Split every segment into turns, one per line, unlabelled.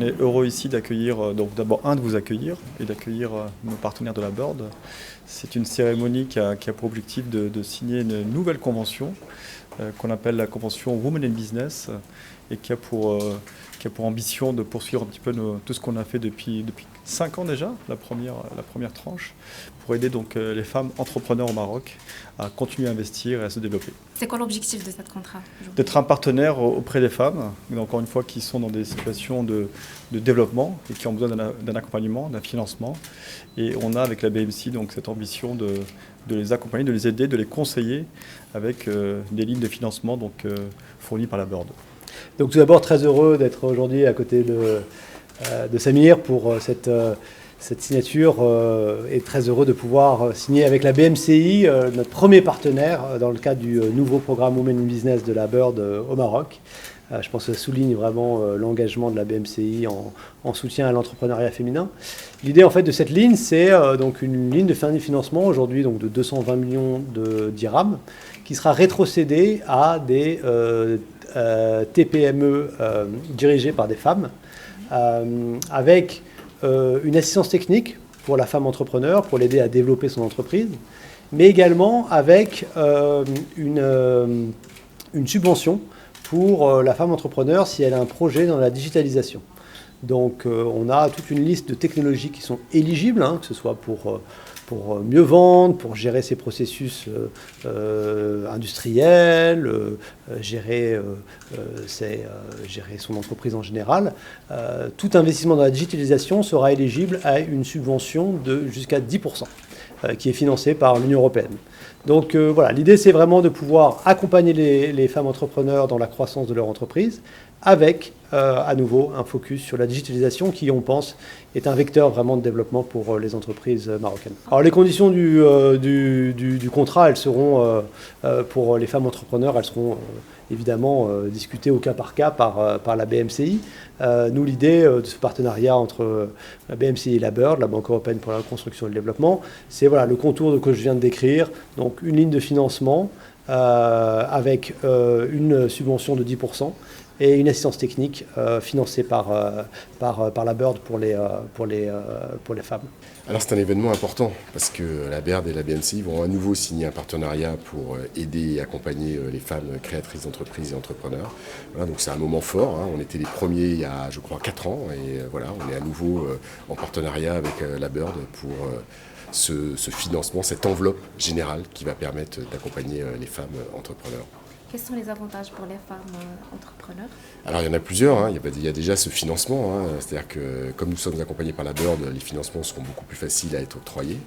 est heureux ici d'accueillir, donc d'abord de vous accueillir et d'accueillir nos partenaires de la Bird. C'est une cérémonie qui a pour objectif de signer une nouvelle convention qu'on appelle la convention Women in Business et qui a pour ambition de poursuivre un petit peu tout ce qu'on a fait depuis 5 ans déjà, la première tranche, pour aider donc les femmes entrepreneurs au Maroc à continuer à investir et à se développer.
C'est quoi l'objectif de cette contrat?
D'être un partenaire auprès des femmes, encore une fois, qui sont dans des situations de développement et qui ont besoin d'un accompagnement, d'un financement. Et on a avec la BMC donc cette ambition de les accompagner, de les aider, de les conseiller avec des lignes de financement fournies par la Bird.
Donc tout d'abord, très heureux d'être aujourd'hui à côté de Samir pour cette signature et très heureux de pouvoir signer avec la BMCI, notre premier partenaire dans le cadre du nouveau programme Women in Business de la Bird au Maroc. Je pense que ça souligne vraiment l'engagement de la BMCI en soutien à l'entrepreneuriat féminin. L'idée en fait de cette ligne, c'est donc une ligne de financement aujourd'hui donc de 220 millions de dirhams qui sera rétrocédée à des TPME dirigées par des femmes avec une assistance technique pour la femme entrepreneur, pour l'aider à développer son entreprise, mais également avec une subvention pour la femme entrepreneur si elle a un projet dans la digitalisation. Donc on a toute une liste de technologies qui sont éligibles, que ce soit pour mieux vendre, pour gérer ses processus industriels, gérer son entreprise en général. Tout investissement dans la digitalisation sera éligible à une subvention de jusqu'à 10%, qui est financée par l'Union européenne. Donc voilà, l'idée c'est vraiment de pouvoir accompagner les femmes entrepreneurs dans la croissance de leur entreprise avec à nouveau un focus sur la digitalisation qui, on pense, est un vecteur vraiment de développement pour les entreprises marocaines. Alors les conditions du contrat, elles seront, pour les femmes entrepreneurs, elles seront évidemment discutées au cas par cas par la BMCI. Nous, l'idée de ce partenariat entre la BMCI et la Bird, la Banque européenne pour la reconstruction et le développement, c'est voilà, le contour que je viens de décrire, donc une ligne de financement avec une subvention de 10%. Et une assistance technique financée par la Bird pour les femmes.
Alors c'est un événement important parce que la Bird et la BMCI vont à nouveau signer un partenariat pour aider et accompagner les femmes créatrices d'entreprises et entrepreneurs. Voilà, donc c'est un moment fort, On était les premiers il y a, je crois, 4 ans et voilà, on est à nouveau en partenariat avec la Bird pour ce financement, cette enveloppe générale qui va permettre d'accompagner les femmes entrepreneurs.
Quels sont les avantages pour les femmes entrepreneurs?
Alors il y en a plusieurs, il y a déjà ce financement, c'est-à-dire que comme nous sommes accompagnés par la Bird, les financements seront beaucoup plus faciles à être octroyés.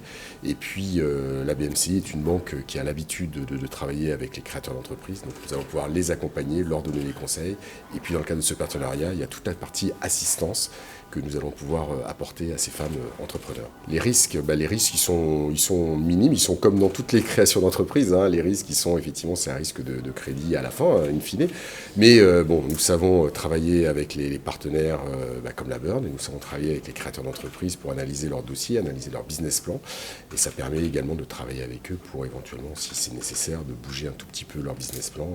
Et puis la BMCI est une banque qui a l'habitude de travailler avec les créateurs d'entreprises, donc nous allons pouvoir les accompagner, leur donner des conseils. Et puis dans le cadre de ce partenariat, il y a toute la partie assistance que nous allons pouvoir apporter à ces femmes entrepreneurs. Les risques, ils sont minimes, ils sont comme dans toutes les créations d'entreprises. Les risques, effectivement, c'est un risque de crédit à la fin, in fine. Mais nous savons travailler avec les partenaires comme la Bird, et nous savons travailler avec les créateurs d'entreprises pour analyser leurs dossiers, analyser leur business plan. Et ça permet également de travailler avec eux pour éventuellement, si c'est nécessaire, de bouger un tout petit peu leur business plan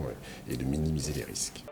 et de minimiser les risques.